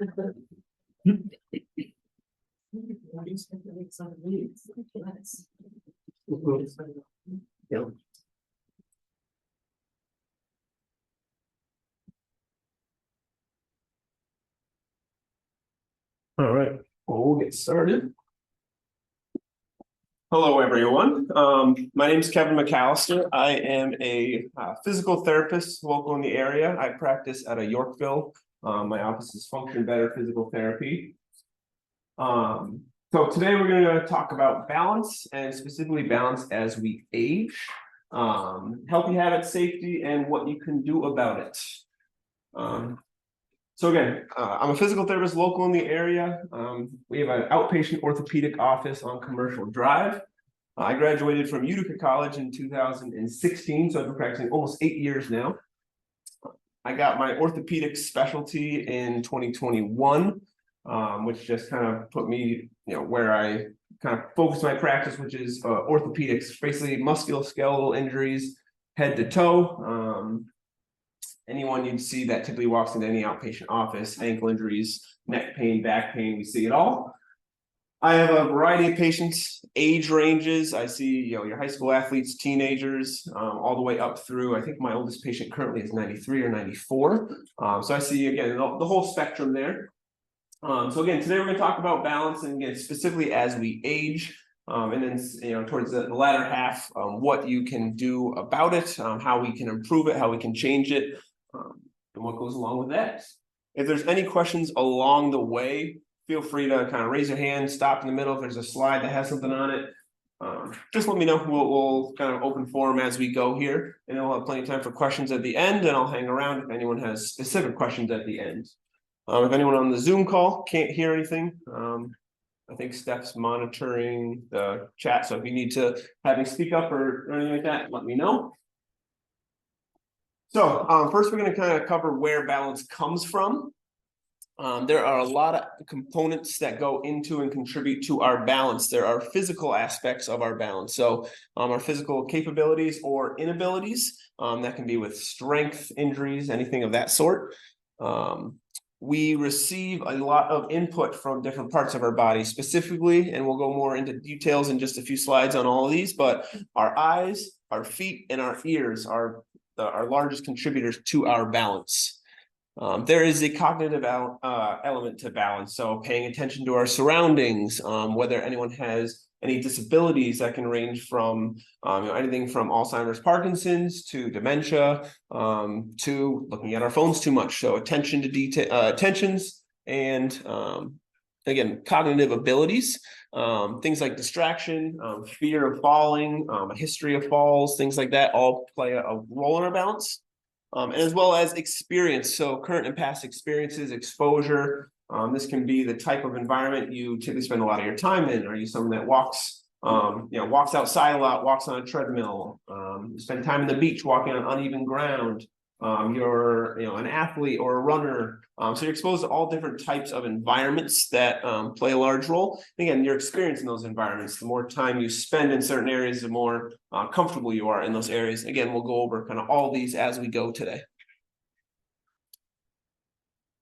Yeah. All right, well, we'll get started. Hello, everyone. My name is Kevin McAllister. I am a physical therapist local in the area. I practice out of Yorkville. My office is Function Better Physical Therapy. So today we're going to talk about balance, and specifically balance as we age, healthy habits, safety, and what you can do about it. So again, I'm a physical therapist local in the area. We have an outpatient orthopedic office on Commercial Drive. I graduated from Utica College in 2016, so I've been practicing almost 8 years now. I got my orthopedic specialty in 2021, which just kind of put me, where I kind of focus my practice, which is orthopedics, basically musculoskeletal injuries, head to toe. Anyone you'd see that typically walks into any outpatient office, ankle injuries, neck pain, back pain, we see it all. I have a variety of patients, age ranges. I see, your high school athletes, teenagers, all the way up through, I think my oldest patient currently is 93 or 94. So I see, again, the whole spectrum there. So again, today we're going to talk about balance, and again, specifically as we age. And then, towards the latter half, what you can do about it, how we can improve it, how we can change it, and what goes along with that. If there's any questions along the way, feel free to kind of raise your hand, stop in the middle. If there's a slide that has something on it, just let me know. We'll kind of open forum as we go here, and then we'll have plenty of time for questions at the end, and I'll hang around if anyone has specific questions at the end. If anyone on the Zoom call can't hear anything, I think Steph's monitoring the chat, so if you need to have me speak up or anything like that, let me know. So first, we're going to kind of cover where balance comes from. There are a lot of components that go into and contribute to our balance. There are physical aspects of our balance. So our physical capabilities or inabilities, that can be with strength, injuries, anything of that sort. We receive a lot of input from different parts of our body specifically, and we'll go more into details in just a few slides on all of these, but our eyes, our feet, and our ears are our largest contributors to our balance. There is a cognitive element to balance, so paying attention to our surroundings, whether anyone has any disabilities that can range from anything from Alzheimer's, Parkinson's, to dementia, to looking at our phones too much. So attention to detail, attentions, and again, cognitive abilities, things like distraction, fear of falling, a history of falls, things like that all play a role in our balance. And as well as experience, so current and past experiences, exposure. This can be the type of environment you typically spend a lot of your time in. Are you someone that walks outside a lot, walks on a treadmill, spend time on the beach walking on uneven ground? You're an athlete or a runner. So you're exposed to all different types of environments that play a large role. And again, your experience in those environments, the more time you spend in certain areas, the more comfortable you are in those areas. Again, we'll go over kind of all these as we go today.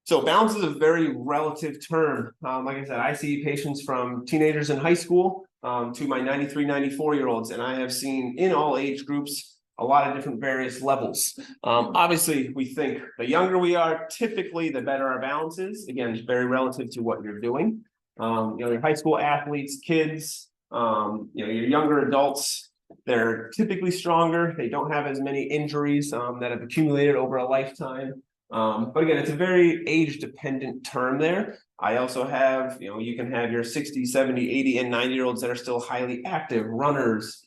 So balance is a very relative term. Like I said, I see patients from teenagers in high school to my 93, 94-year-olds, and I have seen in all age groups a lot of different various levels. Obviously, we think the younger we are, typically the better our balance is. Again, it's very relative to what you're doing. Your high school athletes, kids, your younger adults, they're typically stronger. They don't have as many injuries that have accumulated over a lifetime. But again, it's a very age-dependent term there. I also have, you can have your 60, 70, 80, and 90-year-olds that are still highly active runners,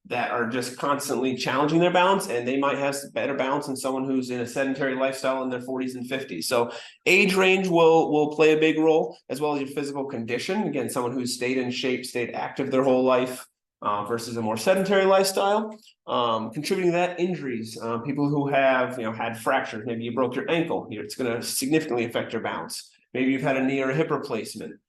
that are just constantly challenging their balance, and they might have better balance than someone who's in a sedentary lifestyle in their 40s and 50s. So age range will play a big role, as well as your physical condition. Again, someone who's stayed in shape, stayed active their whole life, versus a more sedentary lifestyle. Contributing to that, injuries, people who have had fractures. Maybe you broke your ankle. It's going to significantly affect your balance. Maybe you've had a knee or a hip replacement.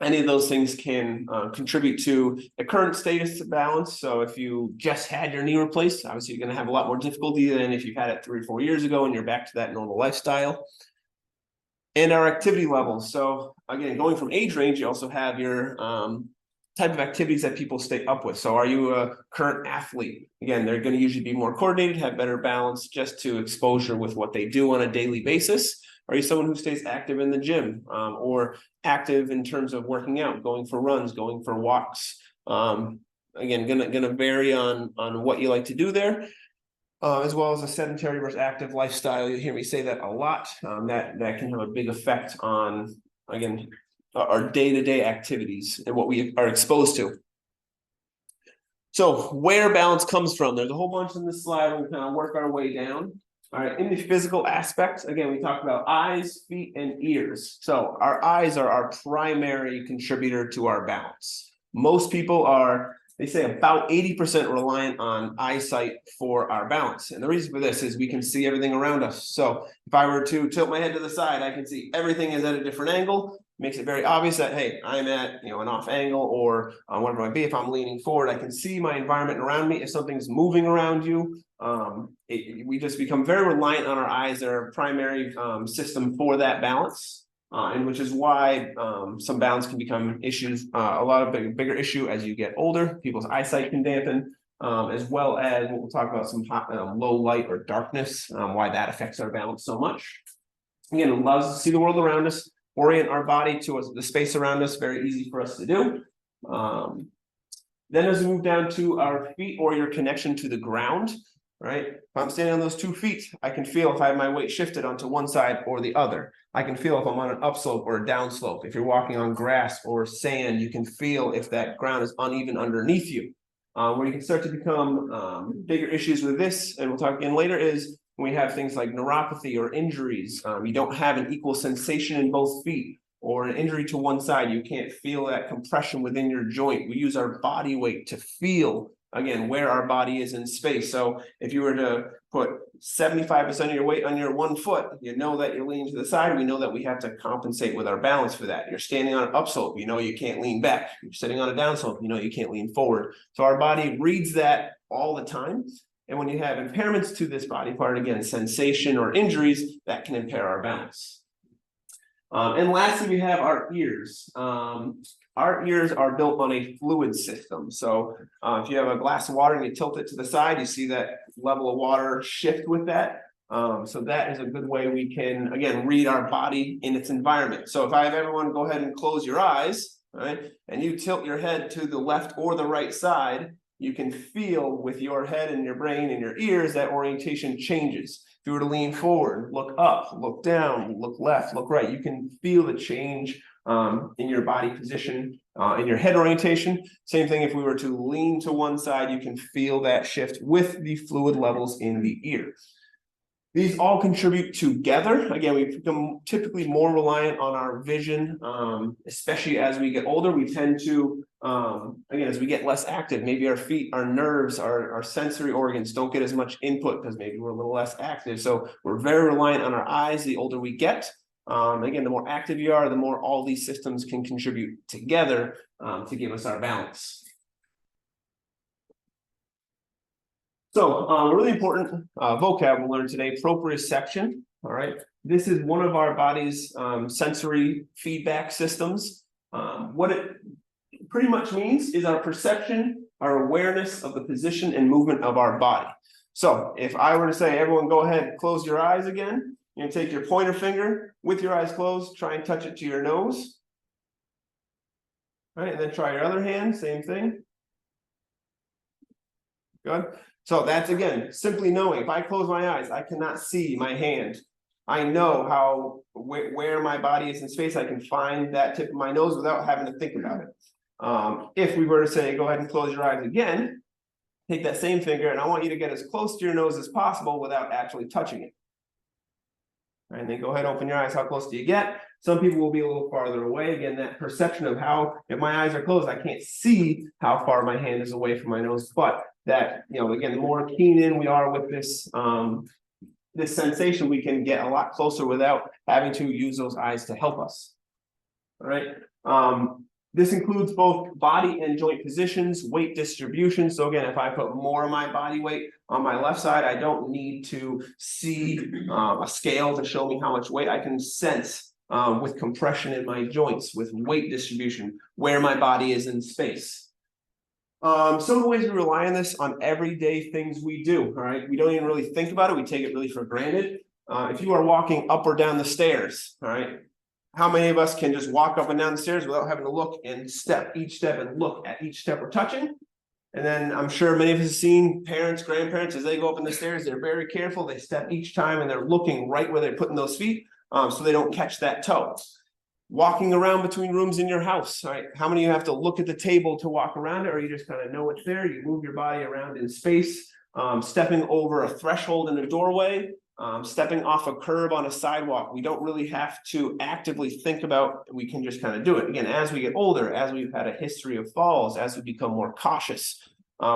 Any of those things can contribute to the current status of balance. So if you just had your knee replaced, obviously you're going to have a lot more difficulty than if you've had it 3 or 4 years ago and you're back to that normal lifestyle. And our activity levels. So again, going from age range, you also have your type of activities that people stay up with. So are you a current athlete? Again, they're going to usually be more coordinated, have better balance just to exposure with what they do on a daily basis. Are you someone who stays active in the gym or active in terms of working out, going for runs, going for walks? Again, gonna vary on what you like to do there. As well as a sedentary versus active lifestyle. You hear me say that a lot. That can have a big effect on, again, our day-to-day activities and what we are exposed to. So where balance comes from, there's a whole bunch in this slide. We'll kind of work our way down. All right, in the physical aspects, again, we talked about eyes, feet, and ears. So our eyes are our primary contributor to our balance. Most people are, they say, about 80% reliant on eyesight for our balance. And the reason for this is we can see everything around us. So if I were to tilt my head to the side, I can see everything is at a different angle. Makes it very obvious that, hey, I'm at an off angle, or whatever it might be. If I'm leaning forward, I can see my environment around me. If something's moving around you, we just become very reliant on our eyes. They're our primary system for that balance. And which is why some balance can become issues, a lot of bigger issue as you get older. People's eyesight can dampen, as well as we'll talk about some low light or darkness, why that affects our balance so much. Again, it allows us to see the world around us, orient our body to the space around us, very easy for us to do. Then as we move down to our feet or your connection to the ground, right? If I'm standing on those 2 feet, I can feel if I have my weight shifted onto one side or the other. I can feel if I'm on an upslope or a downslope. If you're walking on grass or sand, you can feel if that ground is uneven underneath you. Where you can start to become bigger issues with this, and we'll talk again later, is when we have things like neuropathy or injuries. You don't have an equal sensation in both feet, or an injury to one side. You can't feel that compression within your joint. We use our body weight to feel, again, where our body is in space. So if you were to put 75% of your weight on your 1 foot, you know that you're leaning to the side. We know that we have to compensate with our balance for that. You're standing on an upslope, you know you can't lean back. You're sitting on a downslope, you know you can't lean forward. So our body reads that all the time. And when you have impairments to this body part, again, sensation or injuries, that can impair our balance. And lastly, we have our ears. Our ears are built on a fluid system. So if you have a glass of water and you tilt it to the side, you see that level of water shift with that. So that is a good way we can, again, read our body in its environment. So if I have everyone go ahead and close your eyes, right, and you tilt your head to the left or the right side, you can feel with your head and your brain and your ears that orientation changes. If you were to lean forward, look up, look down, look left, look right, you can feel the change in your body position, in your head orientation. Same thing if we were to lean to one side, you can feel that shift with the fluid levels in the ear. These all contribute together. Again, we become typically more reliant on our vision, especially as we get older. We tend to, again, as we get less active, maybe our feet, our nerves, our sensory organs don't get as much input because maybe we're a little less active. So we're very reliant on our eyes the older we get. Again, the more active you are, the more all these systems can contribute together to give us our balance. So really important vocab we'll learn today, proprioception. All right, this is one of our body's sensory feedback systems. What it pretty much means is our perception, our awareness of the position and movement of our body. So if I were to say, everyone go ahead, close your eyes again, you're gonna take your pointer finger with your eyes closed, try and touch it to your nose. All right, and then try your other hand, same thing. Good. So that's, again, simply knowing if I close my eyes, I cannot see my hand. I know where my body is in space. I can find that tip of my nose without having to think about it. If we were to say, go ahead and close your eyes again, take that same finger, and I want you to get as close to your nose as possible without actually touching it. All right, and then go ahead, open your eyes. How close do you get? Some people will be a little farther away. Again, that perception of how, if my eyes are closed, I can't see how far my hand is away from my nose, but that, again, the more keen in we are with this, this sensation, we can get a lot closer without having to use those eyes to help us. All right. This includes both body and joint positions, weight distribution. So again, if I put more of my body weight on my left side, I don't need to see a scale to show me how much weight. I can sense with compression in my joints, with weight distribution, where my body is in space. Some of the ways we rely on this on everyday things we do, all right? We don't even really think about it. We take it really for granted. If you are walking up or down the stairs, all right, how many of us can just walk up and down the stairs without having to look and step each step and look at each step we're touching? And then I'm sure many of us have seen parents, grandparents, as they go up in the stairs, they're very careful. They step each time and they're looking right where they're putting those feet, so they don't catch that toe. Walking around between rooms in your house, all right? How many of you have to look at the table to walk around it, or you just kind of know it's there? You move your body around in space, stepping over a threshold in a doorway, stepping off a curb on a sidewalk. We don't really have to actively think about, we can just kind of do it. Again, as we get older, as we've had a history of falls, as we become more cautious,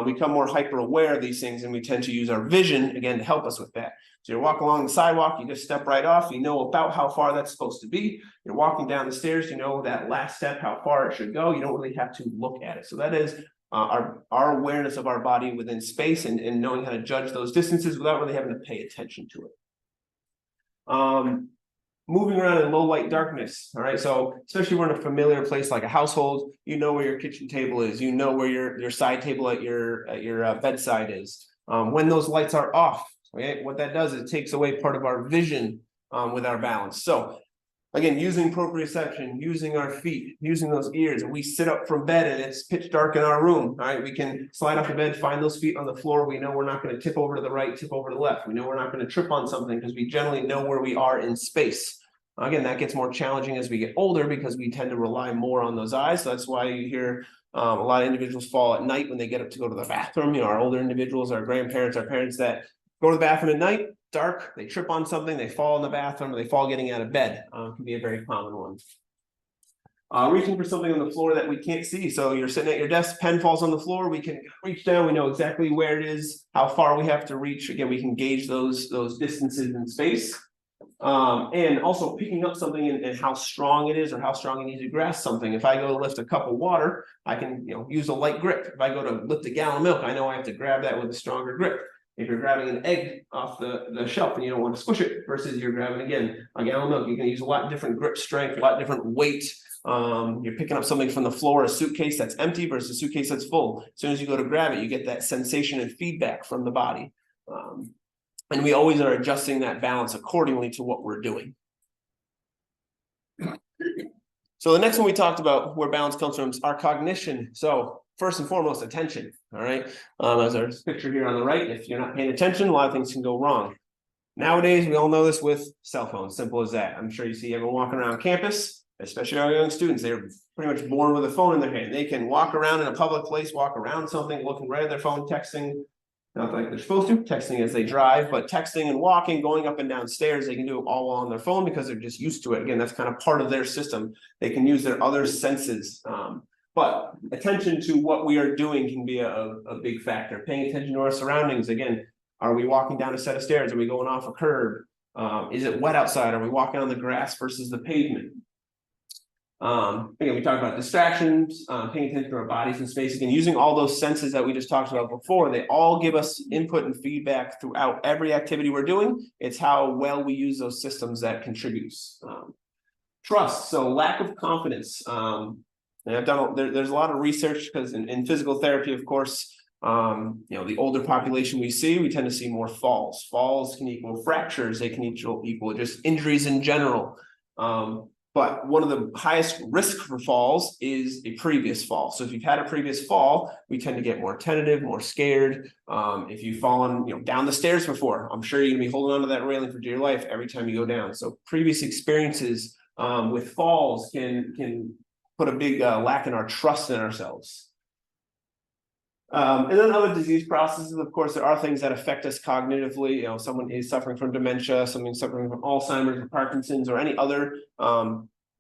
we become more hyper aware of these things, and we tend to use our vision again to help us with that. So you're walking along the sidewalk, you just step right off, you know about how far that's supposed to be. You're walking down the stairs, you know that last step, how far it should go. You don't really have to look at it. So that is our awareness of our body within space, and knowing how to judge those distances without really having to pay attention to it. Moving around in low light darkness. All right. So especially when we're in a familiar place like a household, you know where your kitchen table is, you know where your side table at your bedside is. When those lights are off, okay, what that does is it takes away part of our vision with our balance. So again, using proprioception, using our feet, using those ears. We sit up from bed and it's pitch dark in our room. All right, we can slide off the bed, find those feet on the floor. We know we're not going to tip over to the right, tip over to the left. We know we're not going to trip on something because we generally know where we are in space. Again, that gets more challenging as we get older because we tend to rely more on those eyes. So that's why you hear a lot of individuals fall at night when they get up to go to the bathroom. You know, our older individuals, our grandparents, our parents that go to the bathroom at night, dark, they trip on something, they fall in the bathroom, or they fall getting out of bed. Can be a very common one. Reaching for something on the floor that we can't see. So you're sitting at your desk, pen falls on the floor, we can reach down, we know exactly where it is, how far we have to reach. Again, we can gauge those distances in space. And also picking up something and how strong it is, or how strong you need to grasp something. If I go to lift a cup of water, I can use a light grip. If I go to lift a gallon of milk, I know I have to grab that with a stronger grip. If you're grabbing an egg off the shelf and you don't want to squish it, versus you're grabbing again a gallon of milk, you can use a lot different grip strength, a lot different weight. You're picking up something from the floor, a suitcase that's empty versus a suitcase that's full. As soon as you go to grab it, you get that sensation and feedback from the body. And we always are adjusting that balance accordingly to what we're doing. So the next one we talked about where balance comes from is our cognition. So first and foremost, attention. All right. As our picture here on the right, if you're not paying attention, a lot of things can go wrong. Nowadays, we all know this with cell phones, simple as that. I'm sure you see everyone walking around campus, especially our young students. They're pretty much born with a phone in their hand. They can walk around in a public place, walk around something, looking right at their phone, texting. Not like they're supposed to, texting as they drive, but texting and walking, going up and down stairs, they can do it all on their phone because they're just used to it. Again, that's kind of part of their system. They can use their other senses. But attention to what we are doing can be a big factor. Paying attention to our surroundings. Again, are we walking down a set of stairs? Are we going off a curb? Is it wet outside? Are we walking on the grass versus the pavement? Again, we talked about distractions, paying attention to our bodies in space. Again, using all those senses that we just talked about before, they all give us input and feedback throughout every activity we're doing. It's how well we use those systems that contributes. Trust, so lack of confidence. And I've done, there's a lot of research because in physical therapy, of course, the older population we see, we tend to see more falls. Falls can equal fractures. They can equal just injuries in general. But one of the highest risk for falls is a previous fall. So if you've had a previous fall, we tend to get more tentative, more scared. If you've fallen, down the stairs before, I'm sure you're gonna be holding onto that railing for dear life every time you go down. So previous experiences with falls can put a big lack in our trust in ourselves. And then other disease processes, of course, there are things that affect us cognitively. Someone is suffering from dementia, someone suffering from Alzheimer's or Parkinson's or any other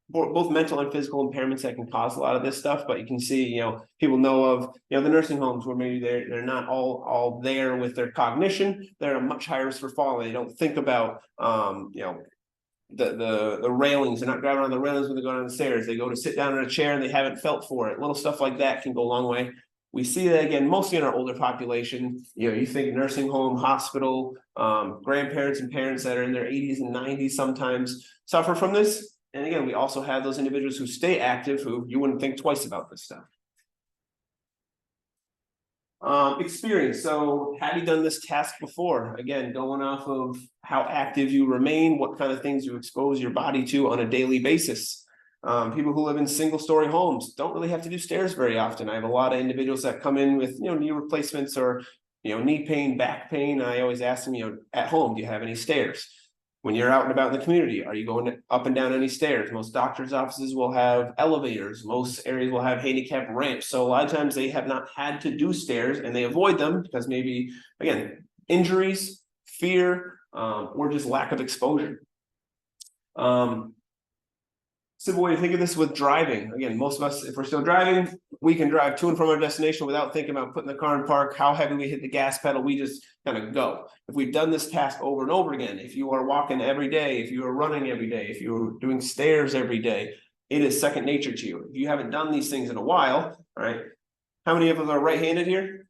both mental and physical impairments that can cause a lot of this stuff. But you can see, people know of, the nursing homes where maybe they're not all there with their cognition. They're at a much higher risk for falling. They don't think about, the railings. They're not grabbing on the railings when they go down the stairs. They go to sit down in a chair and they haven't felt for it. Little stuff like that can go a long way. We see that again, mostly in our older population. You think nursing home, hospital, grandparents and parents that are in their 80s and 90s sometimes suffer from this. And again, we also have those individuals who stay active, who you wouldn't think twice about this stuff. Experience. So have you done this task before? Again, going off of how active you remain, what kind of things you expose your body to on a daily basis. People who live in single-story homes don't really have to do stairs very often. I have a lot of individuals that come in with, knee replacements or, knee pain, back pain. I always ask them, at home, do you have any stairs? When you're out and about in the community, are you going up and down any stairs? Most doctors' offices will have elevators. Most areas will have handicap ramps. So a lot of times they have not had to do stairs and they avoid them because maybe, again, injuries, fear, or just lack of exposure. Simple way to think of this with driving. Again, most of us, if we're still driving, we can drive to and from our destination without thinking about putting the car in park, how heavy we hit the gas pedal, we just kind of go. If we've done this task over and over again, if you are walking every day, if you are running every day, if you're doing stairs every day, it is second nature to you. If you haven't done these things in a while, all right, how many of us are right-handed here?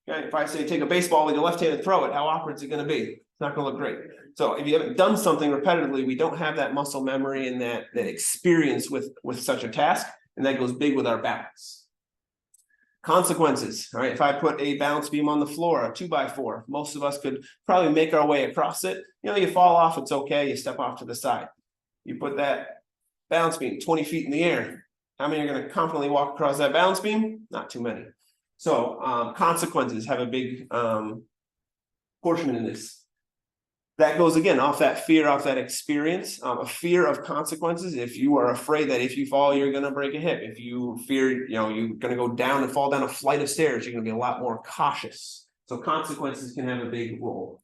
Okay, if I say take a baseball with your left hand and throw it, how awkward is it going to be? It's not going to look great. So if you haven't done something repetitively, we don't have that muscle memory and that experience with such a task, and that goes big with our balance. Consequences. All right, if I put a balance beam on the floor, a 2x4, most of us could probably make our way across it. You fall off, it's okay, you step off to the side. You put that balance beam 20 feet in the air. How many are going to confidently walk across that balance beam? Not too many. So consequences have a big portion in this. That goes again off that fear, off that experience, a fear of consequences. If you are afraid that if you fall, you're going to break a hip. If you fear, you're going to go down and fall down a flight of stairs, you're going to be a lot more cautious. So consequences can have a big role.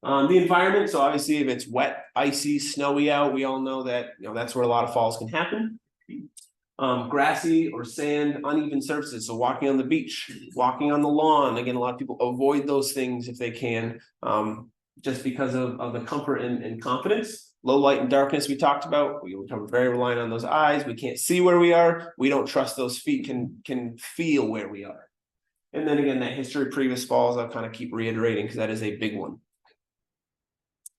The environment. So obviously, if it's wet, icy, snowy out, we all know that that's where a lot of falls can happen. Grassy or sand, uneven surfaces. So walking on the beach, walking on the lawn. Again, a lot of people avoid those things if they can. Just because of the comfort and confidence. Low light and darkness we talked about. We become very reliant on those eyes. We can't see where we are. We don't trust those feet can feel where we are. And then again, that history of previous falls, I'll kind of keep reiterating because that is a big one.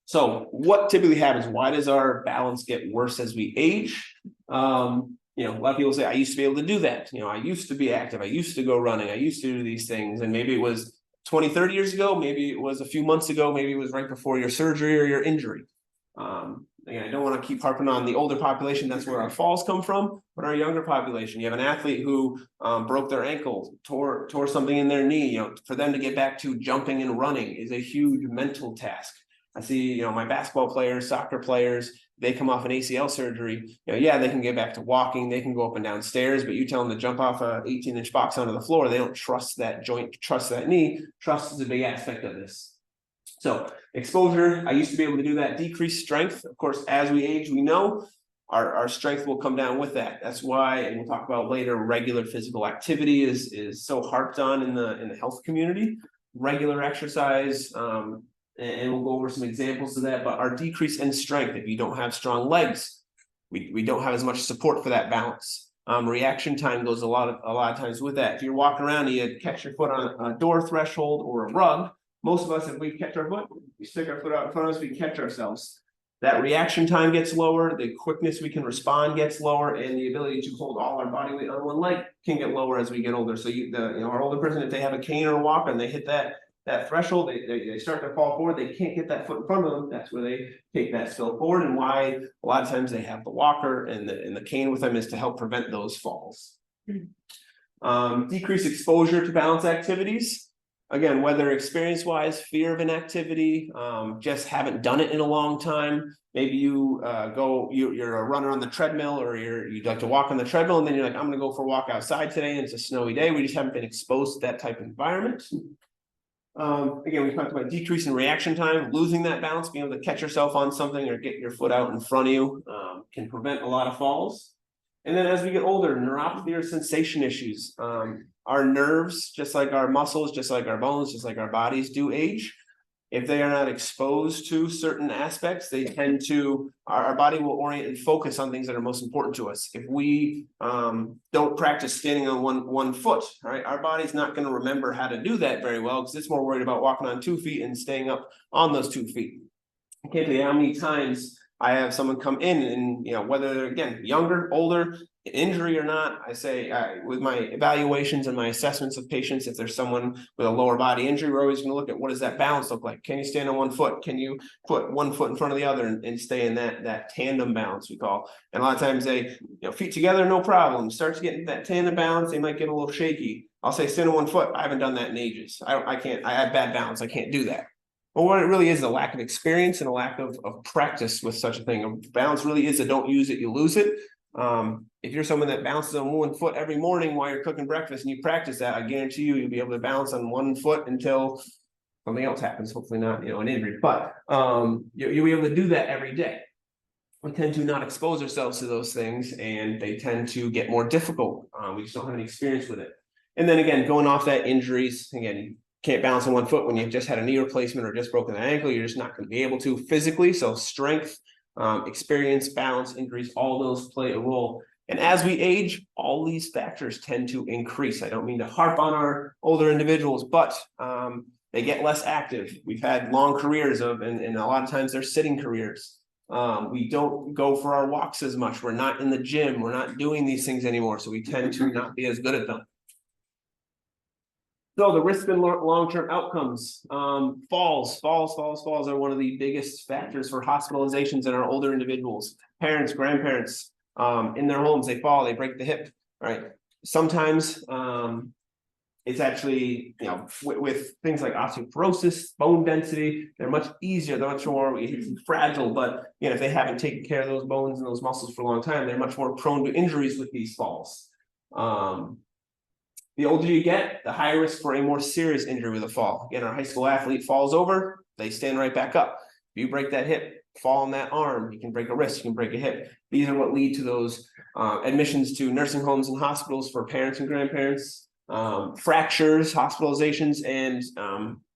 So what typically happens? Why does our balance get worse as we age? A lot of people say, I used to be able to do that. I used to be active. I used to go running. I used to do these things. And maybe it was 20, 30 years ago, maybe it was a few months ago, maybe it was right before your surgery or your injury. Again, I don't want to keep harping on the older population, that's where our falls come from, but our younger population, you have an athlete who broke their ankle, tore something in their knee, for them to get back to jumping and running is a huge mental task. I see, my basketball players, soccer players, they come off an ACL surgery, yeah, they can get back to walking, they can go up and down stairs, but you tell them to jump off a 18-inch box onto the floor, they don't trust that joint, trust that knee. Trust is a big aspect of this. So exposure, I used to be able to do that. Decreased strength, of course, as we age, we know our strength will come down with that. That's why, and we'll talk about later, regular physical activity is so harped on in the health community. Regular exercise, and we'll go over some examples of that, but our decrease in strength, if you don't have strong legs, we don't have as much support for that balance. Reaction time goes a lot of times with that. If you're walking around and you catch your foot on a door threshold or a rug, most of us, if we catch our foot, we stick our foot out in front of us, we catch ourselves. That reaction time gets lower, the quickness we can respond gets lower, and the ability to hold all our body weight on one leg can get lower as we get older. So our older person, if they have a cane or a walker and they hit that threshold, they start to fall forward, they can't get that foot in front of them. That's where they take that spill forward, and why a lot of times they have the walker and the cane with them is to help prevent those falls. Decreased exposure to balance activities. Again, whether experience-wise, fear of an activity, just haven't done it in a long time. Maybe you're a runner on the treadmill, or you'd like to walk on the treadmill, and then you're like, I'm going to go for a walk outside today, and it's a snowy day. We just haven't been exposed to that type of environment. Again, we talked about decrease in reaction time, losing that balance, being able to catch yourself on something or get your foot out in front of you can prevent a lot of falls. And then as we get older, neuropathy or sensation issues. Our nerves, just like our muscles, just like our bones, just like our bodies do age. If they are not exposed to certain aspects, they tend to, our body will orient and focus on things that are most important to us. If we don't practice standing on one foot, right, our body's not going to remember how to do that very well because it's more worried about walking on 2 feet and staying up on those 2 feet. I can't tell you how many times I have someone come in and, you know, whether they're, again, younger, older, injury or not, I say with my evaluations and my assessments of patients, if there's someone with a lower body injury, we're always going to look at what does that balance look like? Can you stand on one foot? Can you put one foot in front of the other and stay in that tandem balance we call? And a lot of times they, you know, feet together, no problem. Start to get into that tandem balance, they might get a little shaky. I'll say stand on one foot. I haven't done that in ages. I can't, I have bad balance. I can't do that. But what it really is a lack of experience and a lack of practice with such a thing. Balance really is a don't use it, you lose it. If you're someone that balances on one foot every morning while you're cooking breakfast and you practice that, I guarantee you'll be able to balance on one foot until something else happens. Hopefully not, you know, an injury, but you'll be able to do that every day. We tend to not expose ourselves to those things and they tend to get more difficult. We just don't have any experience with it. And then again, going off that injuries, again, you can't balance on one foot when you've just had a knee replacement or just broken an ankle. You're just not going to be able to physically. So strength, experience, balance, injuries, all those play a role. And as we age, all these factors tend to increase. I don't mean to harp on our older individuals, but they get less active. We've had long careers and a lot of times they're sitting careers. We don't go for our walks as much. We're not in the gym. We're not doing these things anymore. So we tend to not be as good at them. So the risk and long-term outcomes, falls are one of the biggest factors for hospitalizations in our older individuals. Parents, grandparents, in their homes, they fall, they break the hip, right? Sometimes it's actually, you know, with things like osteoporosis, bone density, they're much easier, they're much more fragile, but you know, if they haven't taken care of those bones and those muscles for a long time, they're much more prone to injuries with these falls. The older you get, the higher risk for a more serious injury with a fall. Again, our high school athlete falls over, they stand right back up. If you break that hip, fall on that arm, you can break a wrist, you can break a hip. These are what lead to those admissions to nursing homes and hospitals for parents and grandparents, fractures, hospitalizations, and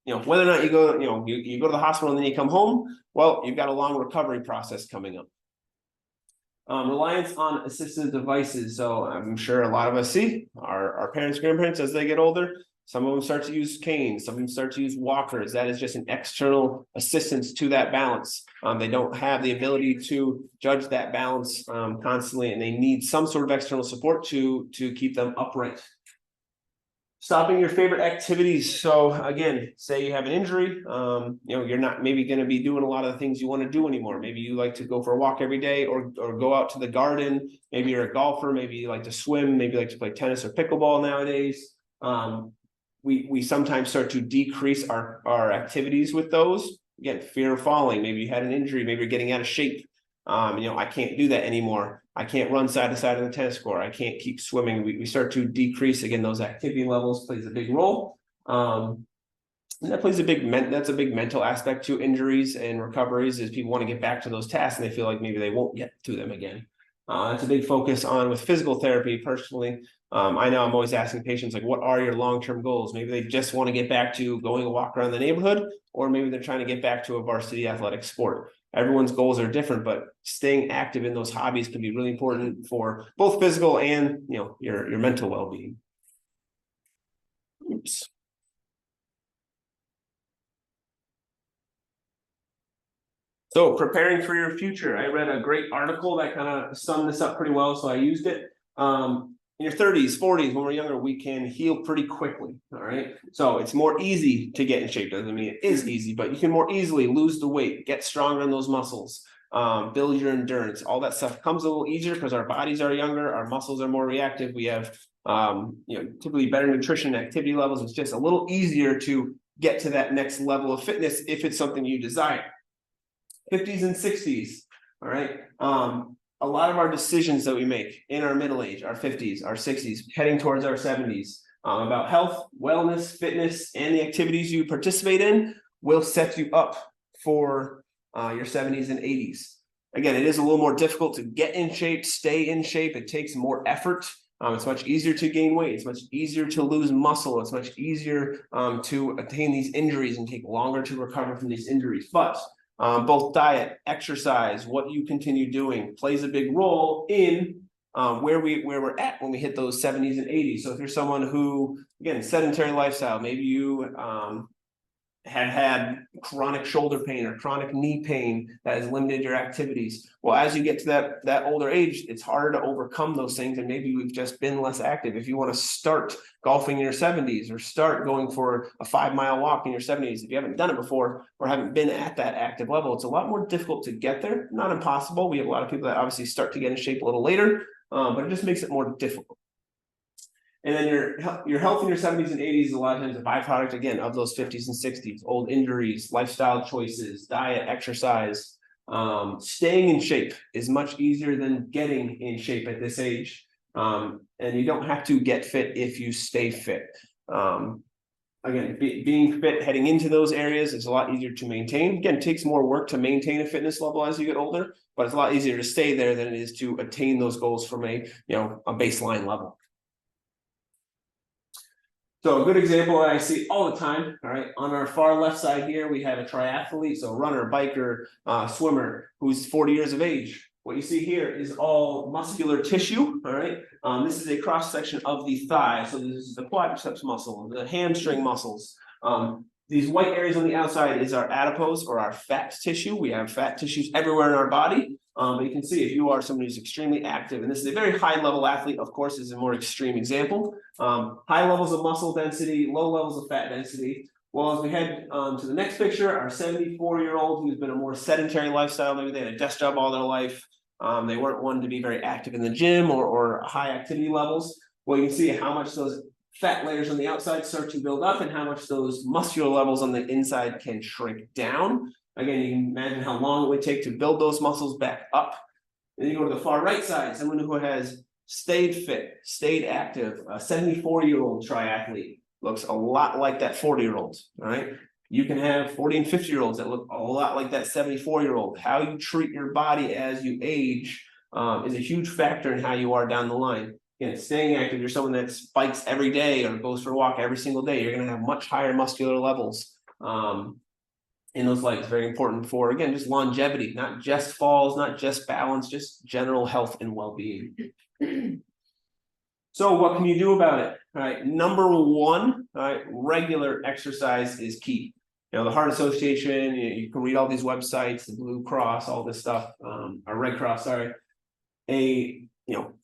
you know, whether or not you go, you know, you go to the hospital and then you come home, well, you've got a long recovery process coming up. Reliance on assistive devices. So I'm sure a lot of us see our parents, grandparents as they get older. Some of them start to use canes, some of them start to use walkers. That is just an external assistance to that balance. They don't have the ability to judge that balance constantly, and they need some sort of external support to keep them upright. Stopping your favorite activities. So again, say you have an injury, you know, you're not maybe going to be doing a lot of the things you want to do anymore. Maybe you like to go for a walk every day or go out to the garden. Maybe you're a golfer, maybe you like to swim, maybe you like to play tennis or pickleball nowadays. We sometimes start to decrease our activities with those. Again, fear of falling, maybe you had an injury, maybe you're getting out of shape. You know, I can't do that anymore. I can't run side to side on the tennis court. I can't keep swimming. We start to decrease. Again, those activity levels plays a big role. And that plays that's a big mental aspect to injuries and recoveries, is people want to get back to those tasks and they feel like maybe they won't get to them again. That's a big focus on with physical therapy personally. I know I'm always asking patients, like, what are your long-term goals? Maybe they just want to get back to going a walk around the neighborhood, or maybe they're trying to get back to a varsity athletic sport. Everyone's goals are different, but staying active in those hobbies can be really important for both physical and, you know, your mental well-being. Oops. So preparing for your future. I read a great article that kind of summed this up pretty well, so I used it. In your 30s, 40s, when we're younger, we can heal pretty quickly. All right. So it's more easy to get in shape. Doesn't mean it is easy, but you can more easily lose the weight, get stronger in those muscles, build your endurance. All that stuff comes a little easier because our bodies are younger, our muscles are more reactive. We have you know, typically better nutrition and activity levels. It's just a little easier to get to that next level of fitness if it's something you desire. 50s and 60s. All right. A lot of our decisions that we make in our middle age, our 50s, our 60s, heading towards our 70s, about health, wellness, fitness, and the activities you participate in will set you up for your 70s and 80s. Again, it is a little more difficult to get in shape, stay in shape. It takes more effort. It's much easier to gain weight. It's much easier to lose muscle. It's much easier to attain these injuries and take longer to recover from these injuries. But both diet, exercise, what you continue doing plays a big role in where we're at when we hit those 70s and 80s. So if you're someone who, again, sedentary lifestyle, maybe you have had chronic shoulder pain or chronic knee pain that has limited your activities. Well, as you get to that older age, it's harder to overcome those things, and maybe we've just been less active. If you want to start golfing in your 70s or start going for a 5-mile walk in your 70s, if you haven't done it before or haven't been at that active level, it's a lot more difficult to get there. Not impossible. We have a lot of people that obviously start to get in shape a little later, but it just makes it more difficult. And then your health in your 70s and 80s is a lot of times a byproduct, again, of those 50s and 60s, old injuries, lifestyle choices, diet, exercise. Staying in shape is much easier than getting in shape at this age. And you don't have to get fit if you stay fit. Again, being fit heading into those areas is a lot easier to maintain. Again, it takes more work to maintain a fitness level as you get older, but it's a lot easier to stay there than it is to attain those goals from a baseline level. So a good example that I see all the time, all right, on our far left side here, we have a triathlete, so runner, biker, swimmer, who's 40 years of age. What you see here is all muscular tissue, all right? This is a cross-section of the thigh. So this is the quadriceps muscle, the hamstring muscles. These white areas on the outside is our adipose or our fat tissue. We have fat tissues everywhere in our body. But you can see if you are someone who's extremely active, and this is a very high level athlete, of course, is a more extreme example. High levels of muscle density, low levels of fat density. Well, as we head to the next picture, our 74-year-old who's been a more sedentary lifestyle, maybe they had a desk job all their life. They weren't one to be very active in the gym or high activity levels. Well, you can see how much those fat layers on the outside start to build up and how much those muscular levels on the inside can shrink down. Again, you can imagine how long it would take to build those muscles back up. Then you go to the far right side, someone who has stayed fit, stayed active, a 74-year-old triathlete looks a lot like that 40-year-old, all right? You can have 40 and 50-year-olds that look a lot like that 74-year-old. How you treat your body as you age is a huge factor in how you are down the line. Again, staying active, you're someone that bikes every day or goes for a walk every single day, you're going to have much higher muscular levels in those legs. Very important for, again, just longevity, not just falls, not just balance, just general health and well-being. So what can you do about it? All right, number one, all right, regular exercise is key. You know, the Heart Association, you can read all these websites, the Blue Cross, all this stuff, or Red Cross, sorry.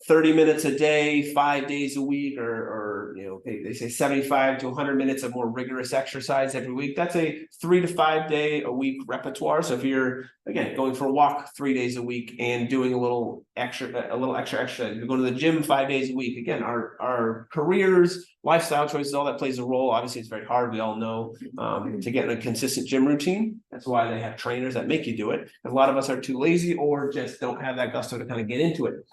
30 minutes a day, 5 days a week, or they say 75 to 100 minutes of more rigorous exercise every week. That's a 3 to 5 day a week repertoire. So if you're, again, going for a walk 3 days a week and doing a little extra exercise, you're going to the gym 5 days a week. Again, our careers, lifestyle choices, all that plays a role. Obviously, it's very hard. We all know to get in a consistent gym routine. That's why they have trainers that make you do it. A lot of us are too lazy or just don't have that gusto to kind of get into it.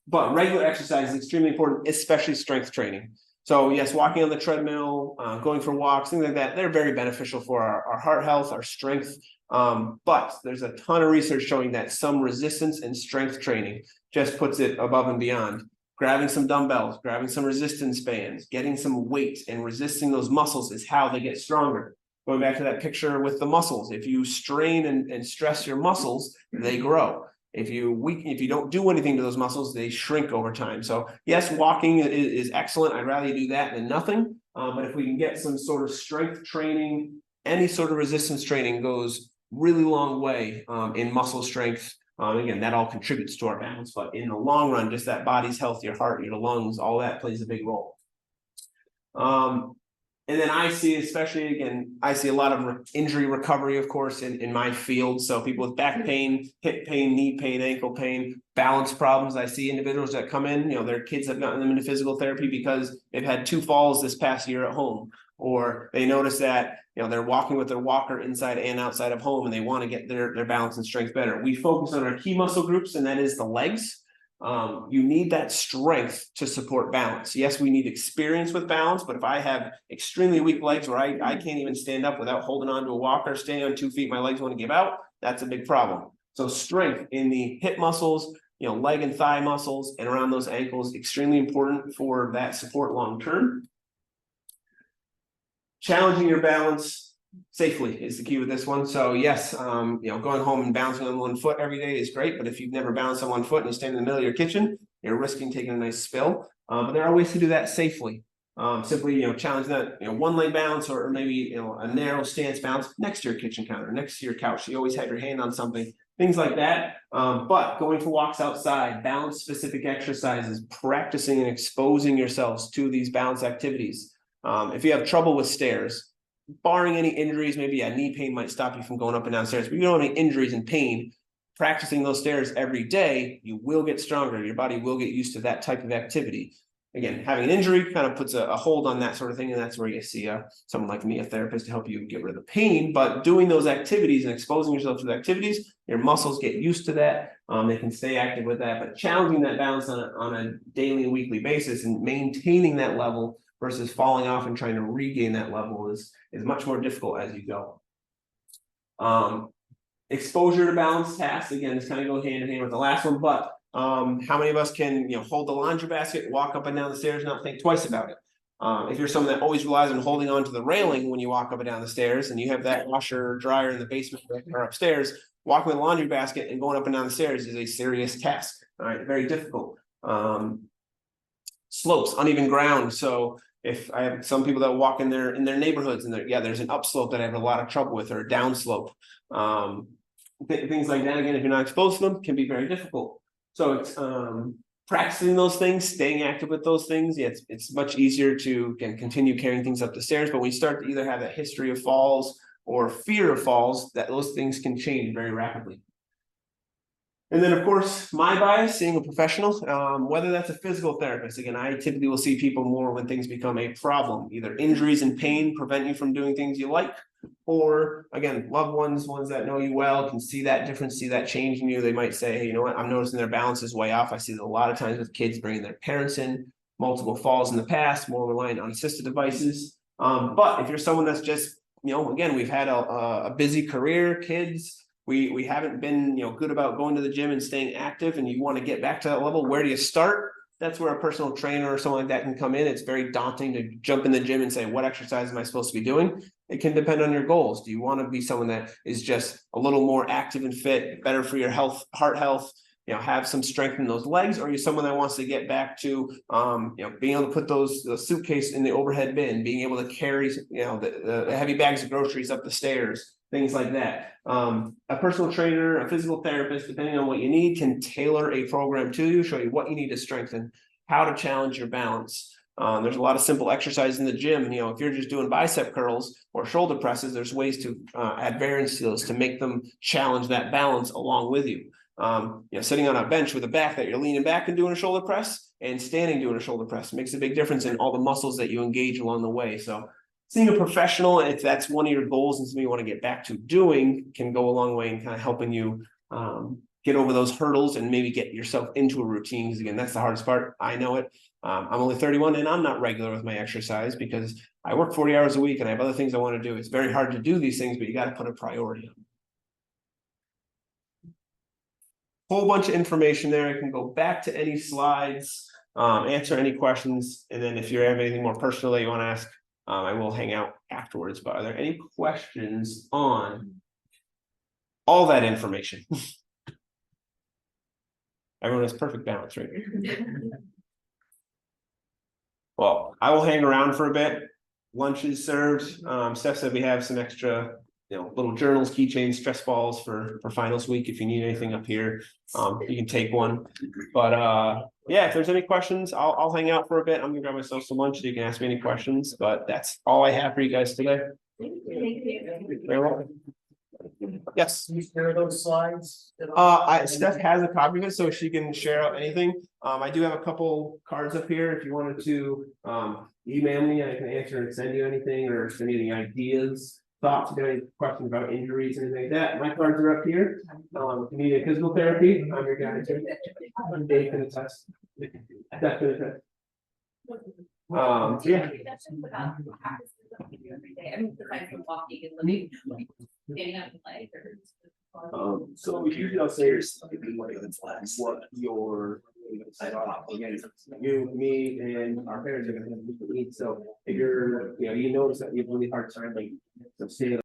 But regular exercise is extremely important, especially strength training. So yes, walking on the treadmill, going for walks, things like that, they're very beneficial for our heart health, our strength. But there's a ton of research showing that some resistance and strength training just puts it above and beyond. Grabbing some dumbbells, grabbing some resistance bands, getting some weight and resisting those muscles is how they get stronger. Going back to that picture with the muscles, if you strain and stress your muscles, they grow. If you don't do anything to those muscles, they shrink over time. So yes, walking is excellent. I'd rather you do that than nothing. But if we can get some sort of strength training, any sort of resistance training goes really long way in muscle strength. Again, that all contributes to our balance. But in the long run, just that body's health, your heart, your lungs, all that plays a big role. And then I see, especially, again, I see a lot of injury recovery, of course, in my field. So people with back pain, hip pain, knee pain, ankle pain, balance problems. I see individuals that come in, their kids have gotten them into physical therapy because they've had 2 falls this past year at home, or they notice that, they're walking with their walker inside and outside of home and they want to get their balance and strength better. We focus on our key muscle groups, and that is the legs. You need that strength to support balance. Yes, we need experience with balance, but if I have extremely weak legs where I can't even stand up without holding on to a walker, standing on 2 feet, my legs want to give out, that's a big problem. So strength in the hip muscles, leg and thigh muscles and around those ankles, extremely important for that support long term. Challenging your balance safely is the key with this one. So yes, going home and bouncing on 1 foot every day is great, but if you've never bounced on 1 foot and you stand in the middle of your kitchen, you're risking taking a nice spill. But there are ways to do that safely. Simply, challenge that, one leg balance or maybe, a narrow stance balance next to your kitchen counter, next to your couch. You always have your hand on something, things like that. But going for walks outside, balance specific exercises, practicing and exposing yourselves to these balance activities. If you have trouble with stairs, barring any injuries, maybe a knee pain might stop you from going up and down stairs, but you don't have any injuries and pain, practicing those stairs every day, you will get stronger. Your body will get used to that type of activity. Again, having an injury kind of puts a hold on that sort of thing, and that's where you see someone like me, a therapist, to help you get rid of the pain. But doing those activities and exposing yourself to the activities, your muscles get used to that. They can stay active with that, but challenging that balance on a daily and weekly basis and maintaining that level versus falling off and trying to regain that level is much more difficult as you go. Exposure to balance tasks, again, this kind of goes hand in hand with the last one, but how many of us can hold the laundry basket, walk up and down the stairs, not think twice about it? If you're someone that always relies on holding on to the railing when you walk up and down the stairs, and you have that washer or dryer in the basement or upstairs, walking with a laundry basket and going up and down the stairs is a serious task. All right, very difficult. Slopes, uneven ground. So if I have some people that walk in their neighborhoods and there's an upslope that I have a lot of trouble with, or a downslope. Things like that, again, if you're not exposed to them, can be very difficult. So it's practicing those things, staying active with those things. Yeah, it's much easier to continue carrying things up the stairs. But when you start to either have that history of falls or fear of falls, that those things can change very rapidly. And then, of course, my bias, seeing a professional, whether that's a physical therapist. Again, I typically will see people more when things become a problem. Either injuries and pain prevent you from doing things you like, or again, loved ones that know you well, can see that difference, see that change in you. They might say, hey, you know what, I'm noticing their balance is way off. I see that a lot of times with kids bringing their parents in, multiple falls in the past, more reliant on assisted devices. But if you're someone that's just, again, we've had a busy career, kids, we haven't been, good about going to the gym and staying active, and you want to get back to that level, where do you start? That's where a personal trainer or someone like that can come in. It's very daunting to jump in the gym and say, what exercise am I supposed to be doing? It can depend on your goals. Do you want to be someone that is just a little more active and fit, better for your health, heart health, have some strength in those legs? Or are you someone that wants to get back to, being able to put the suitcase in the overhead bin, being able to carry, the heavy bags of groceries up the stairs, things like that. A personal trainer, a physical therapist, depending on what you need, can tailor a program to you, show you what you need to strengthen, how to challenge your balance. There's a lot of simple exercises in the gym. If you're just doing bicep curls or shoulder presses, there's ways to add variance to those to make them challenge that balance along with you. Sitting on a bench with a back that you're leaning back and doing a shoulder press, and standing doing a shoulder press makes a big difference in all the muscles that you engage along the way. So seeing a professional, if that's one of your goals and something you want to get back to doing, can go a long way in kind of helping you get over those hurdles and maybe get yourself into a routine. Because again, that's the hardest part. I know it. I'm only 31 and I'm not regular with my exercise because I work 40 hours a week and I have other things I want to do. It's very hard to do these things, but you got to put a priority on them. Whole bunch of information there. I can go back to any slides, answer any questions. And then if you have anything more personal that you want to ask, I will hang out afterwards. But are there any questions on all that information? Everyone has perfect balance, right? Well, I will hang around for a bit. Lunch is served. Steph said we have some extra, little journals, keychains, stress balls for finals week. If you need anything up here, you can take one. But yeah, if there's any questions, I'll hang out for a bit. I'm gonna grab myself some lunch so you can ask me any questions. But that's all I have for you guys today. Thank you. Very welcome. Yes. Can you share those slides? Steph has a copy of it, so she can share out anything. I do have a couple cards up here. If you wanted to email me, I can answer and send you anything, or send you any ideas, thoughts, any questions about injuries, anything like that. My cards are up here. If you need a physical therapy, I'm your guy too. I'm Dave can attest. Definitely. Yeah. So usually I'll say what your again, you, me, and our parents are going to have to eat. So if you're, you notice that you have a really hard time, like,